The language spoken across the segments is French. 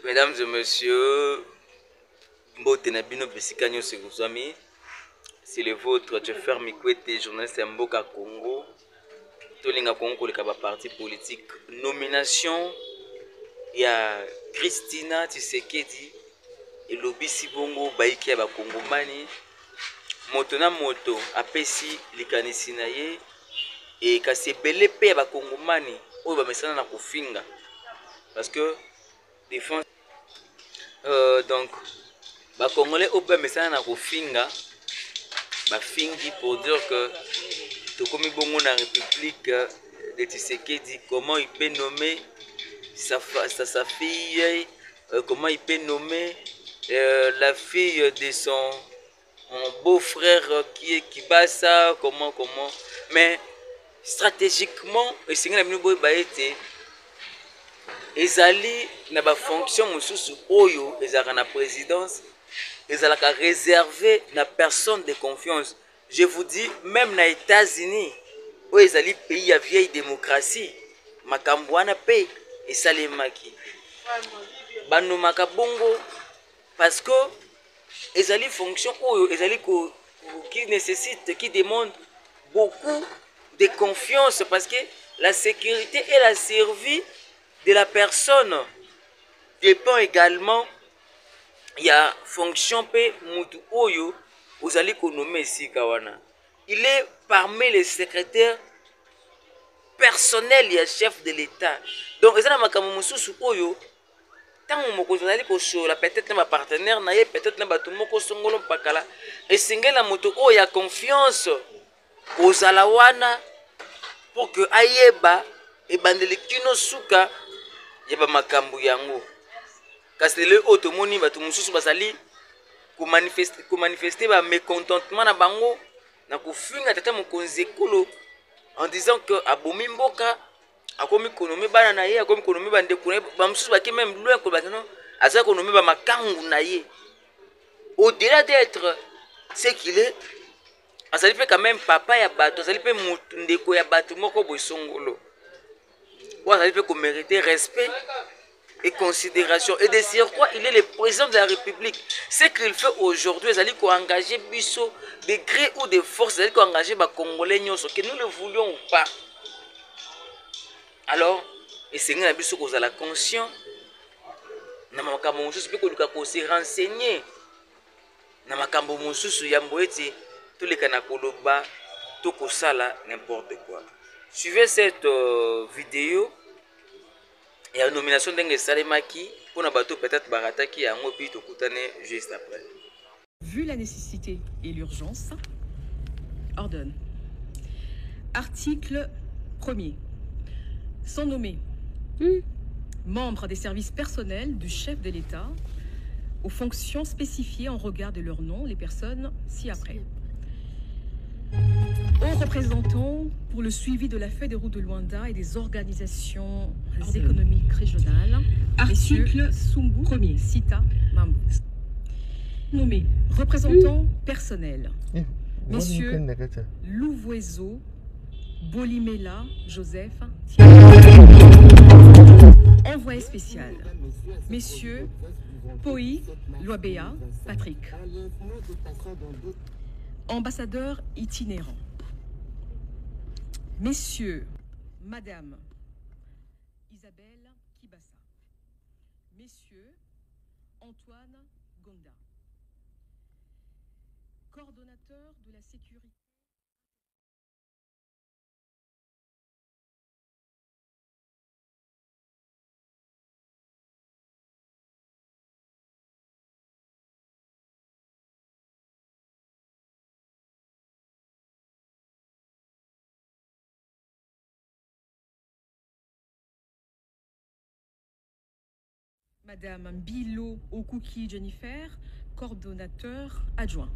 mesdames et messieurs, c'est le vôtre, Jeffer Mikwete, journaliste Mboka Congo. Tolinga Congo, le parti politique. Nomination, il y a Christina Tshisekedi et Lobi Sibongo, Baiki à Kongomani. Motona moto, apesi likanisi na ye et kasi belé pe à Kongomani, ou ba mesana na kofinga. Parce que défense donc ba congolais au ba mesana na kofinga ba fingi pour dire que to komi bongo na république de Tshisekedi, comment il peut nommer sa fille, comment il peut nommer la fille de son beau-frère qui est Kibasa, comment mais stratégiquement et c'est ngana bino ba été ezali na ba fonction mususu oyo ezaka na présidence ezalaka réservé na personne de confiance. Je vous dis même na États-Unis où ezali pays ya vieille démocratie makambo wana pe esalemaki banomaka bongo parce que ezali fonction oyo ezali qui nécessite, qui demande beaucoup de confiance parce que la sécurité et la survie de la personne dépend également. Il y a fonction pe mutu oyo ozali konomé ici kawana. Il est parmi les secrétaires personnels et chef de l'État. Donc ezana makambo mususu oyo tant mokonzi azali kosola peut-être na ba partenaire na ye, peut-être na bato moko songolo pakala esengela moto oyo ya confiance kozala wana pour que ayeba ebandeli kino suka yeba makambo yango. Kasi le otomoni bato mususu bazali ko manifester ba mécontentement na bango na kofinga tata mokonzi ekolo en disant que abomi mboka akomi konomi bana na ye, akomi konomi bande kuna ba mususu baki même loin ko bakino aza konomi ba makangu na ye. Au-delà d'être ce qu'il est, azali pe quand même papa ya bato, azali pe ndeko ya bato moko boisongolo. Ou azali pe ko mériter respect et considération. Et de surcroît, il est le président de la République. Ce qu'il fait aujourd'hui, c'est qu'il a engagé Bisso de gré ou de force, c'est qu'il a engagé les Congolais, que nous le voulions ou pas. Alors, et c'est que Bisso qu'on a la conscience, na makambo mususu pe ko se renseigner. Na makambo mususu ya mboeti tous les kana koloba to ko sala n'importe quoi. Suivez cette vidéo. Il y a une nomination d'Enge Salemaki pour bateau peut-être Barataki à Mopi Tokutane juste après. Vu la nécessité et l'urgence, ordonne. Article 1er. Sont nommés membres des services personnels du chef de l'État aux fonctions spécifiées en regard de leur nom, les personnes ci-après. Aux représentants pour le suivi de la feuille de route de Luanda et des organisations économiques régionales, Article Sumbu 1er, Sita Mambo. Nommé représentant personnel, Monsieur Louvoiseau Bolimela Joseph, envoyé spécial, Messieurs Poi Loabea Patrick, ambassadeur itinérant, Messieurs, Madame Isabelle Kibasa, Messieurs Antoine Gonda, coordonnateur de la sécurité. Madame Bilo Okuki Jennifer, coordonnateur adjoint.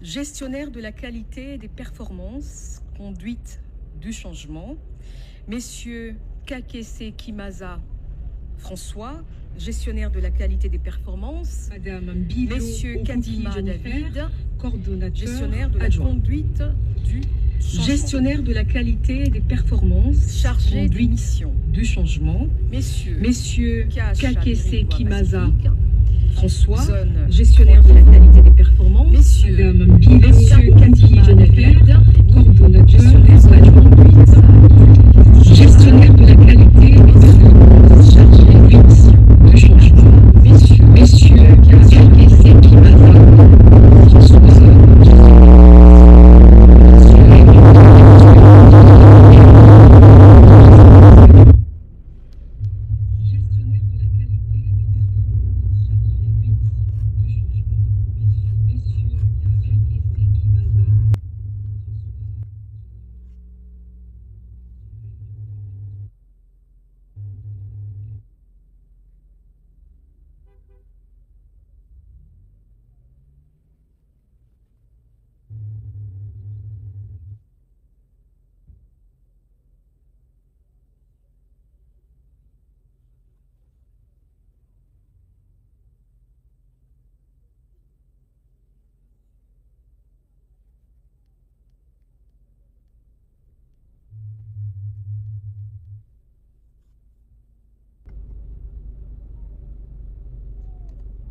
Gestionnaire de la qualité des performances, conduite du changement. Messieurs Kakese Kimaza François, gestionnaire de la qualité des performances. Madame Bilo Messieurs Kadima David, coordonnateur gestionnaire de la conduite du gestionnaire de la qualité et des performances, chargé des missions du changement, messieurs Kakese Kimaza François, gestionnaire de la qualité des performances, messieurs Kati Jennifer, coordonnateur adjoint, gestionnaire de la qualité et des performances, chargé des missions du changement, messieurs Kakese Kimaza François,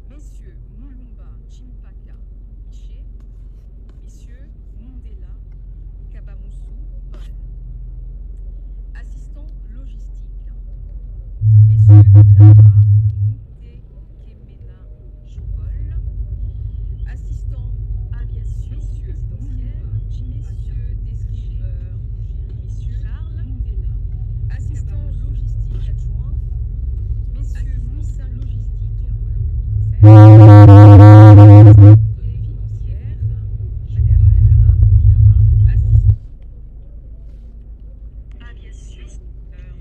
Messieurs Mulumba Chimpaka Miché, messieurs Mundela Kabamusu Paul. Assistant logistique, messieurs Mulaba Mouté Kemena Jopol. Assistant aviation présidentielle, messieurs descriveurs, messieurs Charles Mundela. Assistant logistique adjoint, messieurs Moussa Logistique Tongolo. Financière, Madame aviation, secrétaire,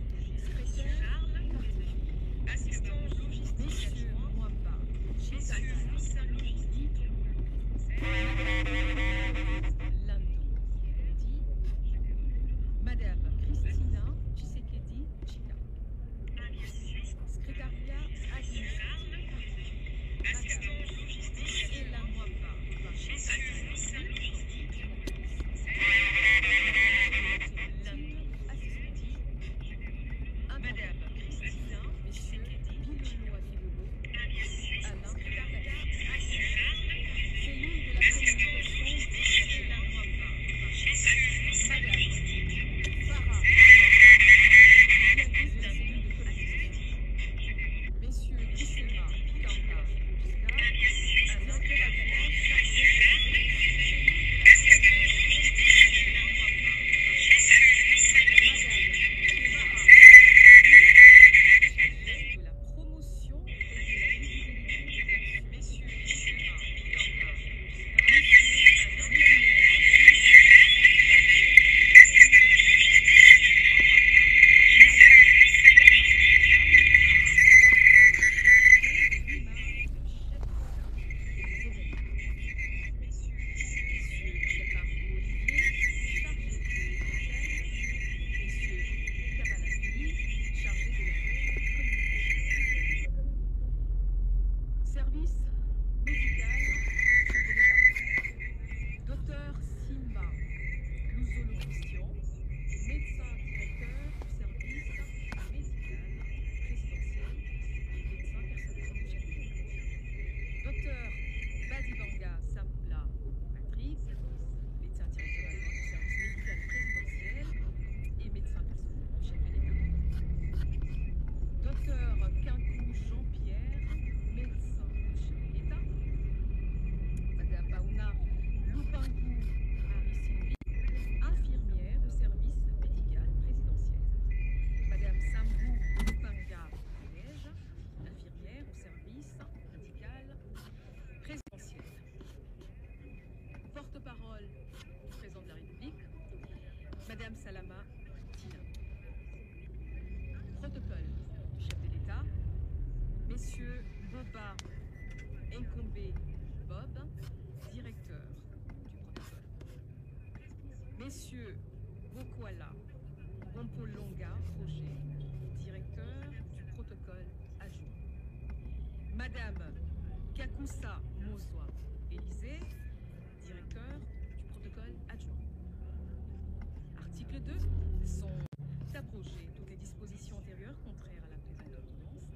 assistant logistique, Mwamba, Madame Christina Tshisekedi Chika. Secrétariat administratif. Madame Ella Mwamba. Madame Christina, Monsieur Bilonois Filolo, Alain Secrétariat cellule de la communication Ella Mwamba. Madame Farah Messieurs Kissema Kamba Oscar, directeur adjoint chargé de la promotion et de la visibilité, messieurs Kissema Kamba service médical, docteur Simba Louzolo Christian, médecin directeur du service médical résidentiel et médecin personnel de Château. Docteur Badibanga Samoula Patrice, médecin directeur adjoint du service médical résidentiel et médecin personnel de Château. Docteur Quintou Jean-Pierre, médecin du chef de l'État. Madame Baouna Lupangu Harry-Sylvie, infirmière du service médical présidentiel. Madame Sambou Lupanga Collège, infirmière au service médical présidentiel. Porte-parole du président de la République, Madame Salama Tina. Protocole du chef de l'État, Messieurs Boba Nkombe Bob, directeur du protocole. Messieurs Bokwala Bompolonga Roger, directeur du protocole adjoint. Madame Kakusa Mozwa Élysée, directeur du protocole adjoint. Article 2 sont abrogées toutes les dispositions antérieures contraires à la présente ordonnance.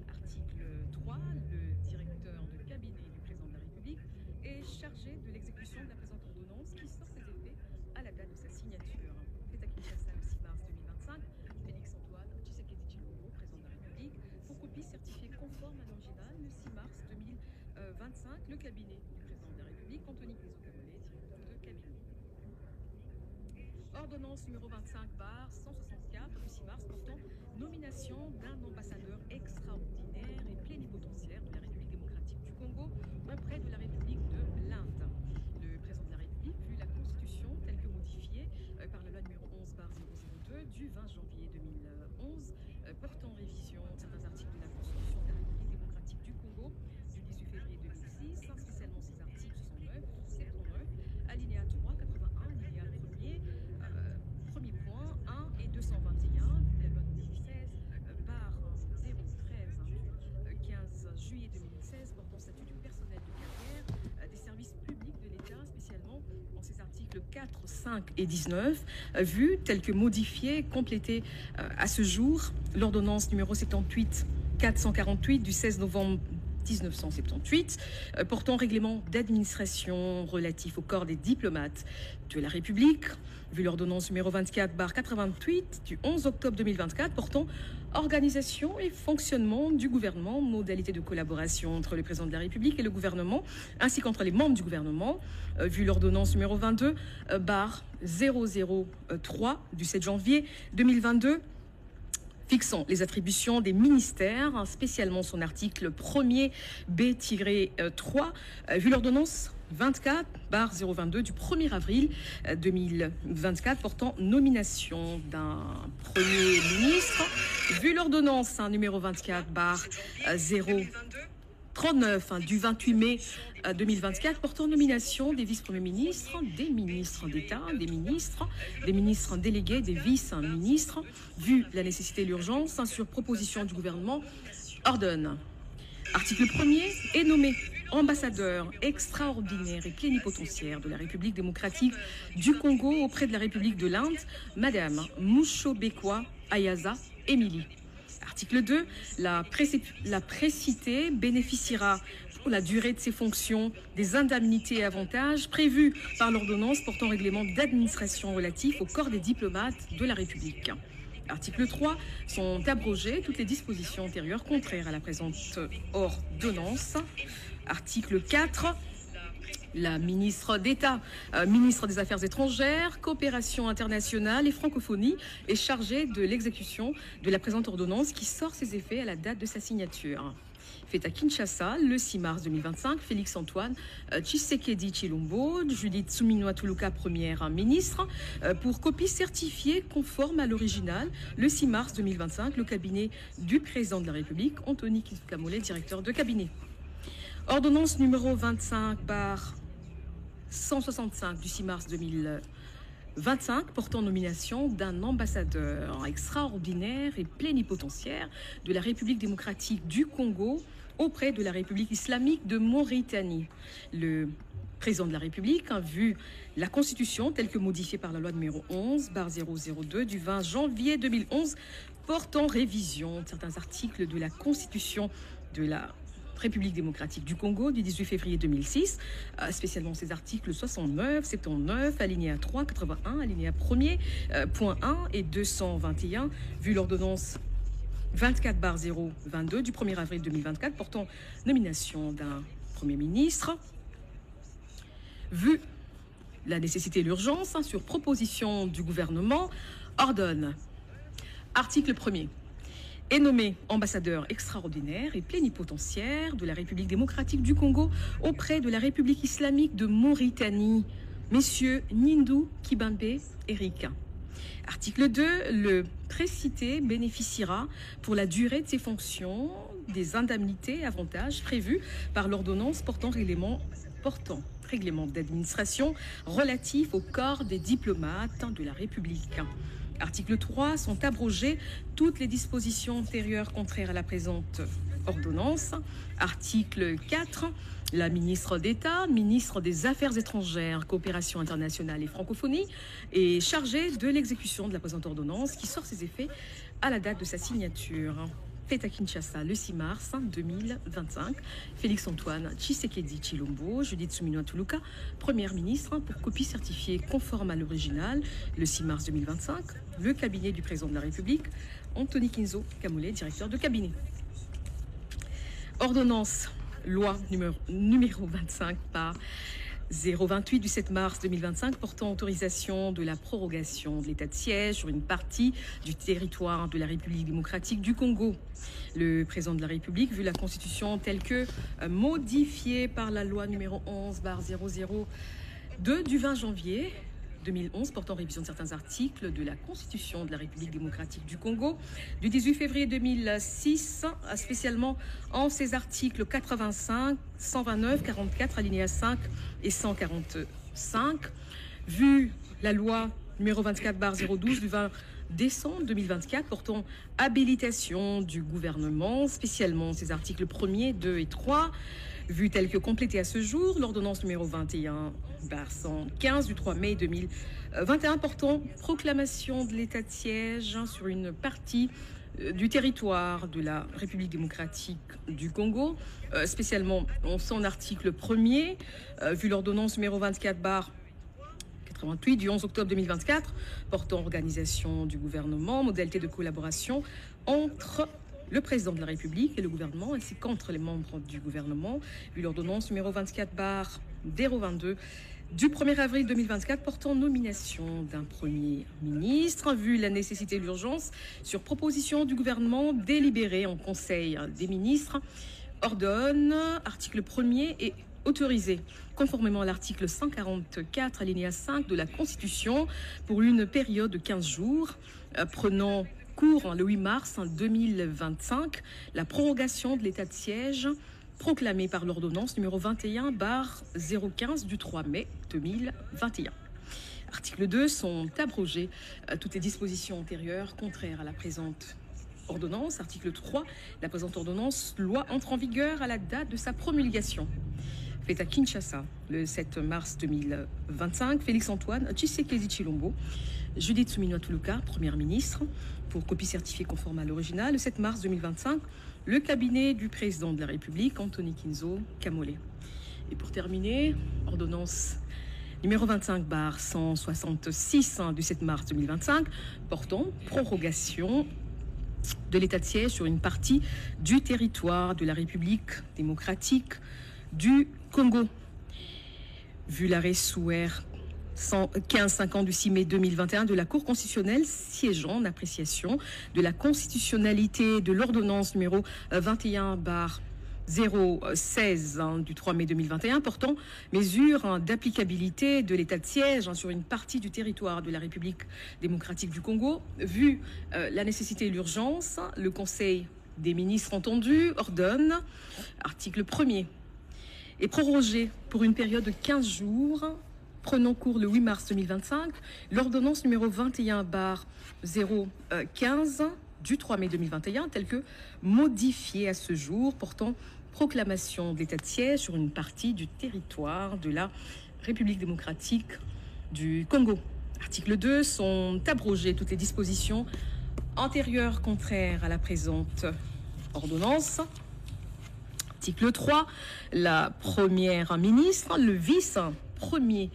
Article 3, le directeur de cabinet du président de la République est chargé de l'exécution de la présente ordonnance qui sort ses effets à la date de sa signature. Fait à Kinshasa le 6 mars 2025, Félix-Antoine Tshisekedi Tshilombo, président de la République, pour copie certifiée conforme à l'original le 6 mars 2025, le cabinet du président de la République, Anthony Criso-Camollet, directeur de cabinet. Ordonnance numéro 25/164 du 6 mars portant nomination d'un ambassadeur extraordinaire et plénipotentiaire de la République démocratique du Congo auprès de la République de l'Inde. Le président de la République, vu la Constitution telle que modifiée par la loi numéro 11/002 du 20 janvier 2011 portant révision de certains articles de la Constitution de la République démocratique du Congo du 18 février 2006, spécialement ces articles 69, 79, alinéa 3, 81, alinéa 1er, premier point 1 et 221 de la loi 2016/013 du 15 juillet 2016 portant statut du personnel de carrière des services publics de l'État, spécialement en ces articles 4, 5 et 19, vu tel que modifié, complété à ce jour l'ordonnance numéro 78/448 du 16 novembre 1978, portant règlement d'administration relatif au corps des diplomates de la République, vu l'ordonnance numéro 24/88 du 11 octobre 2024, portant organisation et fonctionnement du gouvernement, modalités de collaboration entre le président de la République et le gouvernement, ainsi qu'entre les membres du gouvernement, vu l'ordonnance numéro 22/003 du 7 janvier 2022, fixant les attributions des ministères, spécialement son article 1er B-3, vu l'ordonnance 24/022 du 1er avril 2024 portant nomination d'un Premier ministre, vu l'ordonnance numéro 24/039 du 28 mai 2024 portant nomination des vice-premiers ministres, des ministres d'État, des ministres délégués, des vice-ministres, vu la nécessité et l'urgence, sur proposition du gouvernement, ordonne. Article 1er est nommé ambassadeur extraordinaire et plénipotentiaire de la République démocratique du Congo auprès de la République de l'Inde, Madame Mushobekwa Ayaza Emily. Article 2, la précitée bénéficiera pour la durée de ses fonctions des indemnités et avantages prévus par l'ordonnance portant règlement d'administration relatif au corps des diplomates de la République. Article 3, sont abrogées toutes les dispositions antérieures contraires à la présente ordonnance. Article 4, la ministre d'État, ministre des Affaires étrangères, coopération internationale et francophonie est chargée de l'exécution de la présente ordonnance qui sort ses effets à la date de sa signature. Fait à Kinshasa le 6 mars 2025, Félix-Antoine Tshisekedi Tshilombo, Judith Suminwa Tuluka, première ministre, pour copie certifiée conforme à l'original le 6 mars 2025, le cabinet du président de la République, Anthony Criso-Camollet, directeur de cabinet. Ordonnance numéro 25/165 du 6 mars 2025 portant nomination d'un ambassadeur extraordinaire et plénipotentiaire de la République démocratique du Congo auprès de la République islamique de Mauritanie. Le président de la République a vu la Constitution telle que modifiée par la loi numéro 11/002 du 20 janvier 2011 portant révision de certains articles de la Constitution de la République démocratique du Congo du 18 février 2006, spécialement ces articles 69, 79, alinéa 3, 81, alinéa 1er, point 1 et 221, vu l'ordonnance 24/022 du 1er avril 2024 portant nomination d'un Premier ministre, vu la nécessité et l'urgence, sur proposition du gouvernement, ordonne. Article 1er. Est nommé ambassadeur extraordinaire et plénipotentiaire de la République démocratique du Congo auprès de la République islamique de Mauritanie, messieurs Nindou Kibambe Eric. Article 2, le précité bénéficiera pour la durée de ses fonctions des indemnités et avantages prévus par l'ordonnance portant règlement d'administration relatif au corps des diplomates de la République. Article 3, sont abrogées toutes les dispositions antérieures contraires à la présente ordonnance. Article 4, la ministre d'État, ministre des Affaires étrangères, coopération internationale et francophonie, est chargée de l'exécution de la présente ordonnance qui sort ses effets à la date de sa signature. Fait à Kinshasa le 6 mars 2025. Félix-Antoine Tshisekedi Tshilombo, Judith Suminwa Tuluka, Première ministre, pour copie certifiée conforme à l'original le 6 mars 2025. Le cabinet du président de la République, Anthony Kinzo Kamole, directeur de cabinet. Ordonnance, loi numéro 25 par 028 du 7 mars 2025 portant autorisation de la prorogation de l'état de siège sur une partie du territoire de la République démocratique du Congo. Le président de la République, vu la Constitution telle que modifiée par la loi numéro 11/002 du 20 janvier 2011 portant révision de certains articles de la Constitution de la République démocratique du Congo du 18 février 2006, spécialement en ses articles 85, 129, 44, alinéa 5 et 145, vu la loi numéro 24/012 du 20 décembre 2024 portant habilitation du gouvernement, spécialement ses articles 1er, 2 et 3, vu tel que complété à ce jour, l'ordonnance numéro 21/115 du 3 mai 2021 portant proclamation de l'état de siège sur une partie du territoire de la République démocratique du Congo, spécialement en son article 1er, vu l'ordonnance numéro 24/88 du 11 octobre 2024 portant organisation du gouvernement, modalité de collaboration entre le président de la République et le gouvernement, ainsi qu'entre les membres du gouvernement, vu l'ordonnance numéro 24/022 du 1er avril 2024 portant nomination d'un Premier ministre, vu la nécessité et l'urgence, sur proposition du gouvernement délibéré en Conseil des ministres, ordonne, article 1er, et autorisé, conformément à l'article 144, alinéa 5 de la Constitution, pour une période de 15 jours, prenant cours le 8 mars 2025, la prorogation de l'état de siège proclamée par l'ordonnance numéro 21/015 du 3 mai 2021. Article 2, sont abrogées toutes les dispositions antérieures contraires à la présente ordonnance. Article 3, la présente ordonnance, loi, entre en vigueur à la date de sa promulgation. Fait à Kinshasa le 7 mars 2025, Félix-Antoine Tshisekedi Tshilombo, Judith Suminwa Tuluka, Première ministre, pour copie certifiée conforme à l'original, le 7 mars 2025, le cabinet du président de la République, Anthony Kinzo Kamole. Et pour terminer, ordonnance numéro 25/166 du 7 mars 2025, portant prorogation de l'état de siège sur une partie du territoire de la République démocratique du Congo. Vu l'arrêt sous R 15-50 du 6 mai 2021 de la Cour constitutionnelle siégeant en appréciation de la constitutionnalité de l'ordonnance numéro 21/016 du 3 mai 2021 portant mesures d'applicabilité de l'état de siège sur une partie du territoire de la République démocratique du Congo. Vu la nécessité et l'urgence, le Conseil des ministres entendu ordonne, article 1er, est prorogé pour une période de 15 jours, prenant cours le 8 mars 2025, l'ordonnance numéro 21/015 du 3 mai 2021, telle que modifiée à ce jour, portant proclamation de l'état de siège sur une partie du territoire de la République démocratique du Congo. Article 2, sont abrogées toutes les dispositions antérieures contraires à la présente ordonnance. Article 3, la première ministre, le vice-premier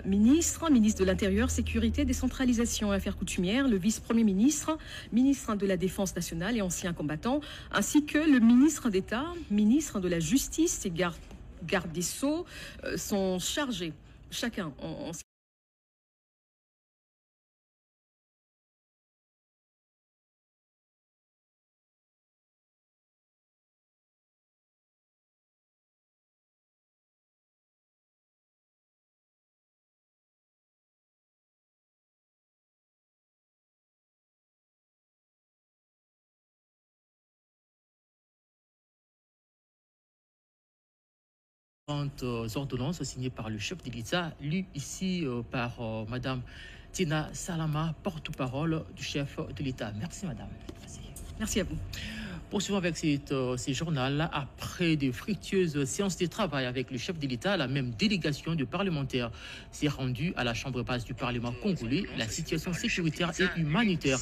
ministre, ministre de l'Intérieur, Sécurité, Décentralisation et Affaires coutumières, le vice-premier ministre, ministre de la Défense nationale et ancien combattant, ainsi que le ministre d'État, ministre de la Justice et garde des Sceaux sont chargés, chacun en ordonnances signées par le chef de l'État, lues ici par Madame Tina Salama, porte-parole du chef de l'État. Merci Madame. Merci à vous. Poursuivons avec ces journal. Après de fructueuses séances de travail avec le chef de l'État, la même délégation de parlementaires s'est rendue à la chambre basse du Parlement congolais. La situation sécuritaire et humanitaire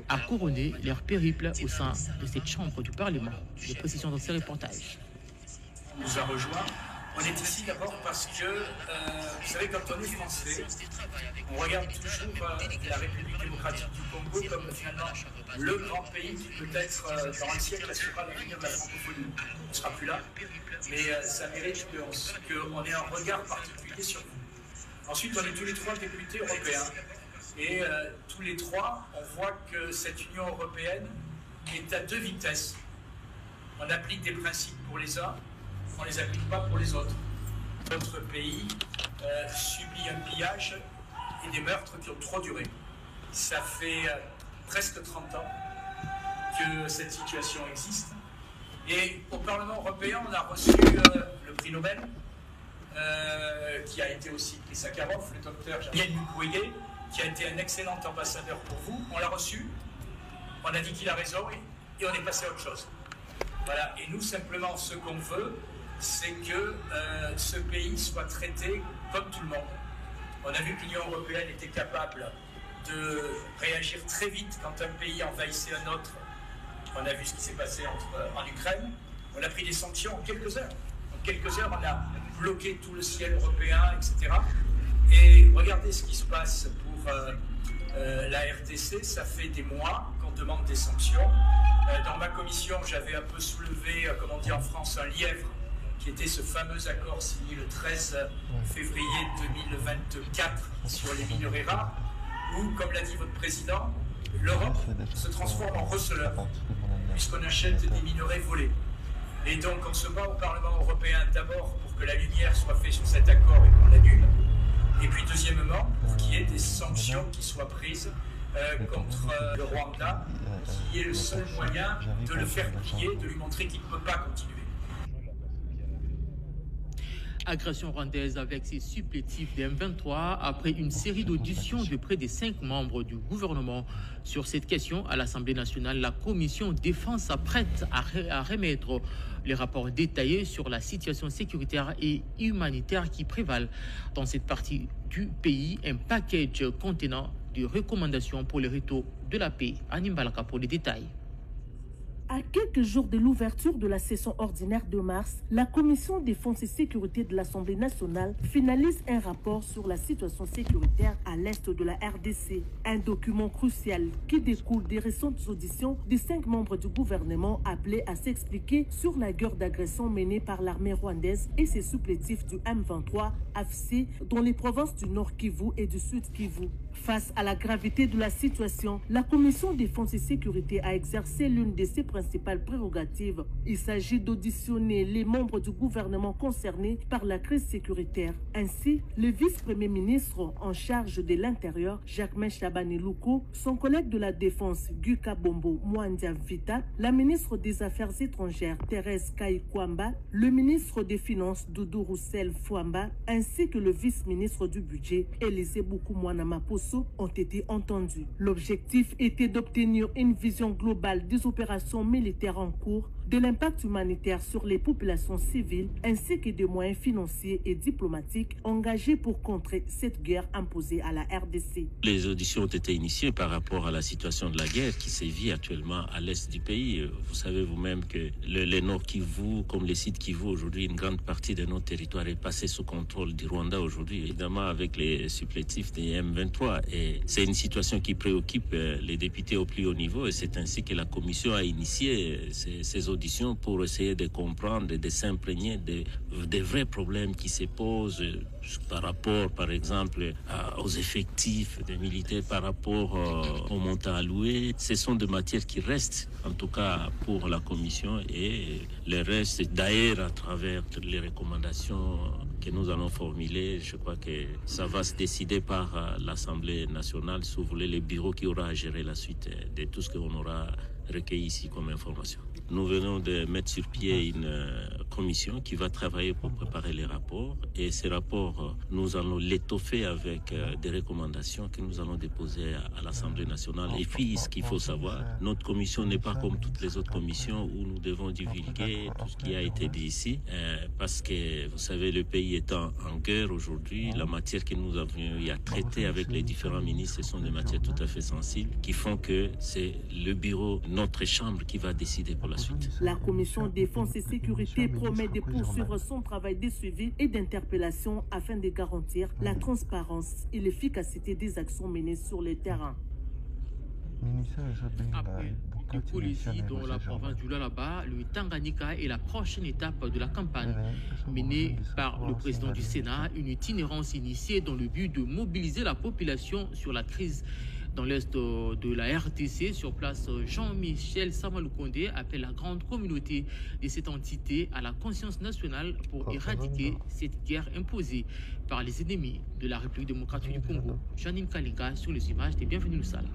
a couronné leur périple au sein de cette chambre du Parlement. Des précisions dans ces reportages. On nous a rejoints. On est ici d'abord parce que, vous savez, quand on est français, on regarde toujours la République démocratique du Congo comme finalement le grand pays qui peut-être dans un siècle assurera l'avenir de la francophonie. On ne sera plus là, mais ça mérite qu'on ait un regard particulier sur vous. Ensuite, on est tous les trois députés européens et tous les trois, on voit que cette Union européenne est à deux vitesses. On applique des principes pour les uns, on ne les applique pas pour les autres. Notre pays subit un pillage et des meurtres qui ont trop duré. Ça fait presque 30 ans que cette situation existe. Et au Parlement européen, on a reçu le prix Nobel, qui a été aussi prix Sakharov, le docteur Yann Mukwege, qui a été un excellent ambassadeur pour vous. On l'a reçu, on a dit qu'il a raison et on est passé à autre chose. Voilà. Et nous, simplement, ce qu'on veut, c'est que ce pays soit traité comme tout le monde. On a vu que l'Union européenne était capable de réagir très vite quand un pays envahissait un autre. On a vu ce qui s'est passé en Ukraine. On a pris des sanctions en quelques heures. En quelques heures, on a bloqué tout le ciel européen, etc. Et regardez ce qui se passe pour la RDC. Ça fait des mois qu'on demande des sanctions. Dans ma commission, j'avais un peu soulevé, comme on dit en France, un lièvre, qui était ce fameux accord signé le 13 février 2024 sur les minerais rares, où, comme l'a dit votre président, l'Europe se transforme en receleur, puisqu'on achète des minerais volés. Et donc on se bat au Parlement européen d'abord pour que la lumière soit faite sur cet accord et qu'on l'annule, et puis deuxièmement, pour qu'il y ait des sanctions qui soient prises contre le Rwanda, qui est le seul moyen de le faire plier, de lui montrer qu'il ne peut pas continuer. Agression rwandaise avec ses supplétifs des M23 après une série d'auditions de près de 5 membres du gouvernement. Sur cette question, à l'Assemblée nationale, la commission défense s'apprête à remettre les rapports détaillés sur la situation sécuritaire et humanitaire qui prévalent dans cette partie du pays, un package contenant des recommandations pour le retour de la paix. Anim Balaka pour les détails. À quelques jours de l'ouverture de la session ordinaire de mars, la Commission défense et sécurité de l'Assemblée nationale finalise un rapport sur la situation sécuritaire à l'est de la RDC. Un document crucial qui découle des récentes auditions des 5 membres du gouvernement appelés à s'expliquer sur la guerre d'agression menée par l'armée rwandaise et ses supplétifs du M23 AFC dans les provinces du Nord Kivu et du Sud Kivu. Face à la gravité de la situation, la Commission défense et sécurité a exercé l'une de ses principales prérogatives. Il s'agit d'auditionner les membres du gouvernement concernés par la crise sécuritaire. Ainsi, le vice-premier ministre en charge de l'Intérieur, Jacquemain Chabani-Louko, son collègue de la Défense, Guy Kabombo Mwandia Vita, la ministre des Affaires étrangères, Thérèse Kaïkwamba, le ministre des Finances, Doudou Roussel Fouamba, ainsi que le vice-ministre du Budget, Élisée Boukoumouana Maposo, ont été entendus. L'objectif était d'obtenir une vision globale des opérations militaires en cours, de l'impact humanitaire sur les populations civiles, ainsi que des moyens financiers et diplomatiques engagés pour contrer cette guerre imposée à la RDC. Les auditions ont été initiées par rapport à la situation de la guerre qui sévit actuellement à l'est du pays. Vous savez vous-même que le Nord Kivu, comme les sites Kivu aujourd'hui, une grande partie de notre territoire est passée sous contrôle du Rwanda aujourd'hui, évidemment avec les supplétifs des M23. Et c'est une situation qui préoccupe les députés au plus haut niveau et c'est ainsi que la Commission a initié ces auditions pour essayer de comprendre et de s'imprégner des vrais problèmes qui se posent par rapport, par exemple, aux effectifs des militaires, par rapport au montant alloué. Ce sont des matières qui restent, en tout cas pour la Commission, et le reste, d'ailleurs, à travers les recommandations que nous allons formuler, je crois que ça va se décider par l'Assemblée nationale, si vous voulez, le bureau qui aura à gérer la suite de tout ce qu'on aura recueilli ici comme information. Nous venons de mettre sur pied une commission qui va travailler pour préparer les rapports. Et ces rapports, nous allons l'étoffer avec des recommandations que nous allons déposer à l'Assemblée nationale. Et puis, ce qu'il faut savoir, notre commission n'est pas comme toutes les autres commissions où nous devons divulguer tout ce qui a été dit ici. Parce que, vous savez, le pays étant en guerre aujourd'hui, la matière que nous avons eu à traiter avec les différents ministres, ce sont des matières tout à fait sensibles qui font que c'est le bureau, notre chambre qui va décider pour la suite. La commission défense et sécurité promet de poursuivre son travail de suivi et d'interpellation afin de garantir la transparence et l'efficacité des actions menées sur le terrain. Après du Kolwezi dans la province du Lualaba, le Tanganyika est la prochaine étape de la campagne menée par le président du Sénat, une itinérance initiée dans le but de mobiliser la population sur la crise dans l'est de la RDC. Sur place, Jean-Michel Samalukonde appelle la grande communauté de cette entité à la conscience nationale pour éradiquer cette guerre imposée par les ennemis de la République démocratique du Congo. Janine Kalinga sur les images de Bienvenue Lusala.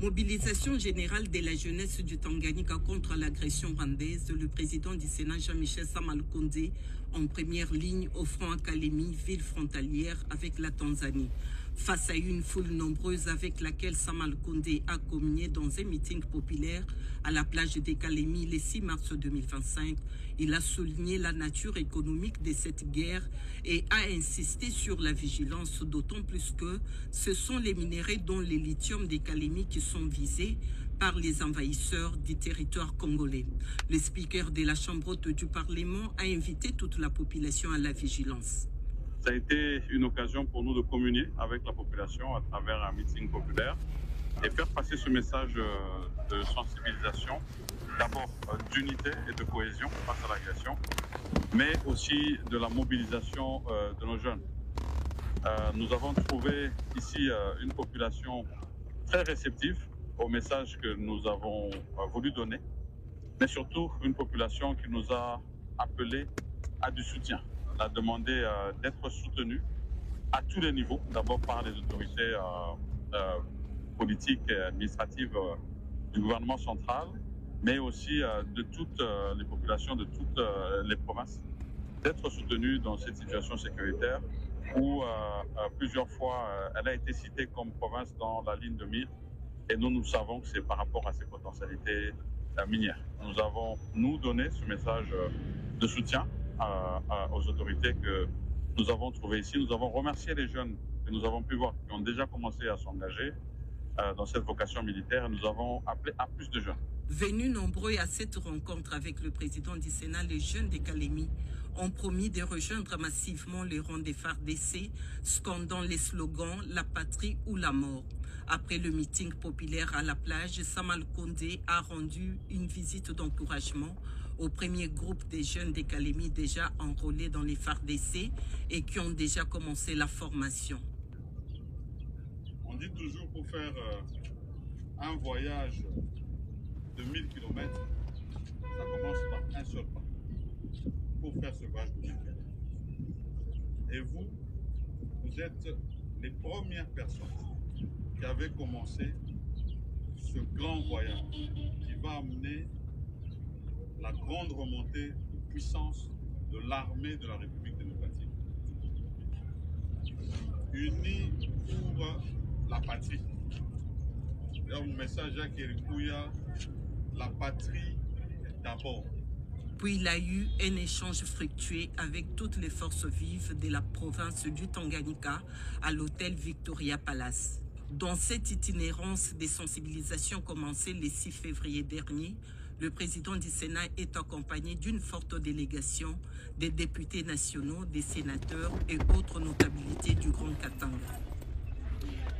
Mobilisation générale de la jeunesse du Tanganyika contre l'agression rwandaise. Le président du Sénat, Jean-Michel Samalukonde, en première ligne au front à Kalemi, ville frontalière avec la Tanzanie. Face à une foule nombreuse avec laquelle Samalukonde a communié dans un meeting populaire à la plage de Kalemi le 6 mars 2025, il a souligné la nature économique de cette guerre et a insisté sur la vigilance, d'autant plus que ce sont les minéraux dont les lithium de Kalemi qui sont visés par les envahisseurs du territoire congolais. Le speaker de la Chambre haute du Parlement a invité toute la population à la vigilance. Ça a été une occasion pour nous de communier avec la population à travers un meeting populaire et faire passer ce message de sensibilisation, d'abord d'unité et de cohésion face à l'agression, mais aussi de la mobilisation de nos jeunes. Nous avons trouvé ici une population très réceptive au message que nous avons voulu donner, mais surtout une population qui nous a appelé à du soutien. On a demandé d'être soutenu à tous les niveaux, d'abord par les autorités politiques et administratives du gouvernement central, mais aussi de toutes les populations de toutes les provinces, d'être soutenues dans cette situation sécuritaire où plusieurs fois elle a été citée comme province dans la ligne de mire, et nous savons que c'est par rapport à ses potentialités minières. Nous avons, donné ce message de soutien aux autorités que nous avons trouvées ici. Nous avons remercié les jeunes que nous avons pu voir qui ont déjà commencé à s'engager dans cette vocation militaire, et nous avons appelé à plus de jeunes. Venus nombreux à cette rencontre avec le président du Sénat, les jeunes de Kalemi ont promis de rejoindre massivement les rangs des FARDC, scandant les slogans « La patrie ou la mort ». Après le meeting populaire à la plage, Samalukonde a rendu une visite d'encouragement au premier groupe des jeunes de Kalemi déjà enrôlés dans les FARDC et qui ont déjà commencé la formation. On dit toujours pour faire un voyage de 1000 km, ça commence par un seul pas. Pour faire ce voyage de 1000 km. Et vous êtes les premières personnes qui avaient commencé ce grand voyage qui va amener la grande remontée de puissance de l'armée de la République démocratique. Unis pour la patrie. Là, mon message à Kérikouya, la patrie d'abord. Puis il a eu un échange fructueux avec toutes les forces vives de la province du Tanganyika à l'hôtel Victoria Palace. Dans cette itinérance des sensibilisations commencée le 6 février dernier, le président du Sénat est accompagné d'une forte délégation des députés nationaux, des sénateurs et autres notabilités du Grand Katanga.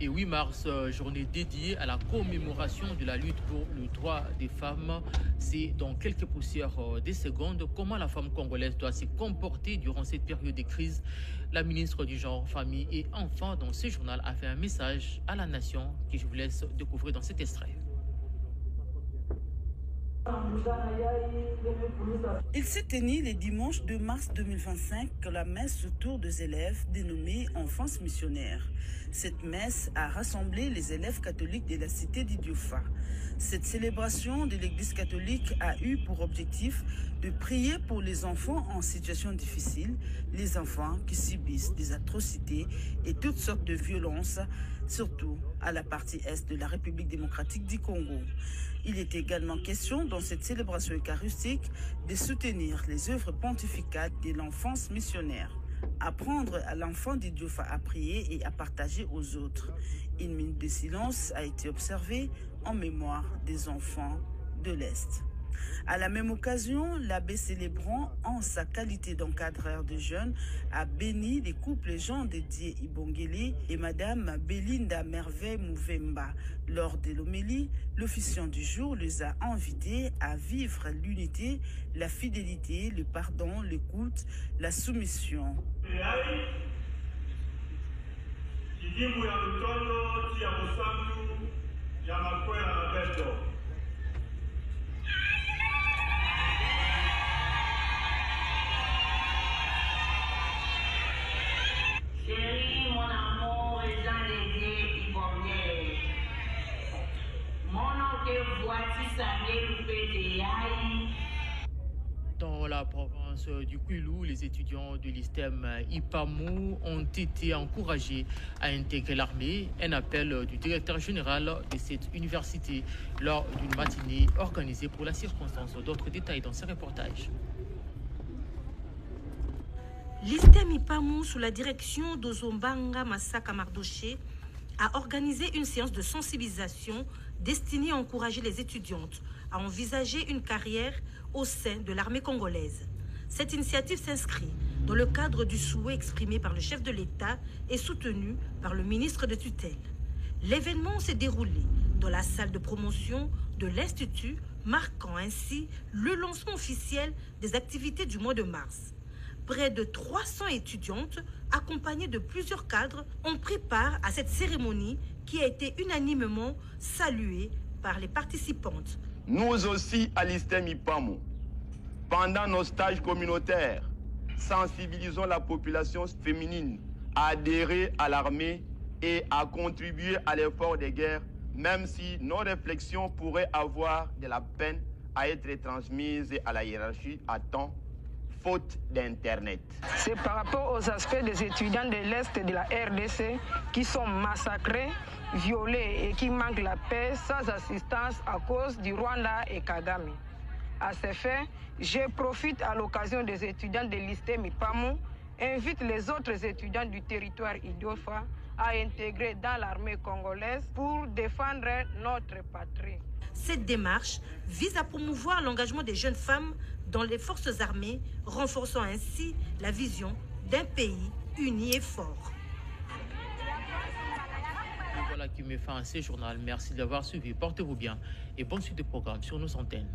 Et 8 mars, journée dédiée à la commémoration de la lutte pour le droit des femmes. C'est dans quelques poussières des secondes comment la femme congolaise doit se comporter durant cette période de crise. La ministre du Genre, Famille et Enfants dans ce journal a fait un message à la nation que je vous laisse découvrir dans cet extrait. Il s'est tenu le dimanche 2 mars 2025 la messe autour des élèves dénommée Enfance missionnaire. Cette messe a rassemblé les élèves catholiques de la cité d'Idiofa. Cette célébration de l'Église catholique a eu pour objectif de prier pour les enfants en situation difficile, les enfants qui subissent des atrocités et toutes sortes de violences, surtout à la partie est de la République démocratique du Congo. Il est également question dans cette célébration eucharistique de soutenir les œuvres pontificales de l'enfance missionnaire. Apprendre à l'enfant d'Idiofa à prier et à partager aux autres. Une minute de silence a été observée en mémoire des enfants de l'Est. À la même occasion, l'abbé célébrant, en sa qualité d'encadreur de jeunes, a béni les couples Jean Dédié Ibongele et Madame Belinda Merveille Mouvemba. Lors de l'homélie, l'officiant du jour les a invités à vivre l'unité, la fidélité, le pardon, l'écoute, la soumission. Dans la province du Kwilu, les étudiants de l'ISTEM IPAMU ont été encouragés à intégrer l'armée. Un appel du directeur général de cette université lors d'une matinée organisée pour la circonstance. D'autres détails dans ce reportage. L'ISTEM IPAMU, sous la direction d'Ozombanga Masaka Mardoché, a organisé une séance de sensibilisation destinée à encourager les étudiantes à envisager une carrière au sein de l'armée congolaise. Cette initiative s'inscrit dans le cadre du souhait exprimé par le chef de l'État et soutenu par le ministre de tutelle. L'événement s'est déroulé dans la salle de promotion de l'Institut, marquant ainsi le lancement officiel des activités du mois de mars. Près de 300 étudiantes, accompagnées de plusieurs cadres, ont pris part à cette cérémonie qui a été unanimement saluée par les participantes. Nous aussi, à l'ISTEM IPAMU, pendant nos stages communautaires, sensibilisons la population féminine à adhérer à l'armée et à contribuer à l'effort de guerre, même si nos réflexions pourraient avoir de la peine à être transmises à la hiérarchie à temps, faute d'Internet. C'est par rapport aux aspects des étudiants de l'Est de la RDC qui sont massacrés, violés et qui manquent la paix sans assistance à cause du Rwanda et Kagame. À ce fait, je profite à l'occasion des étudiants de l'ISTEM IPAMU, invite les autres étudiants du territoire Idiofa à intégrer dans l'armée congolaise pour défendre notre patrie. Cette démarche vise à promouvoir l'engagement des jeunes femmes dans les forces armées, renforçant ainsi la vision d'un pays uni et fort. Et voilà qui met fin à ce journal. Merci d'avoir suivi. Portez-vous bien et bonne suite de programme sur nos antennes.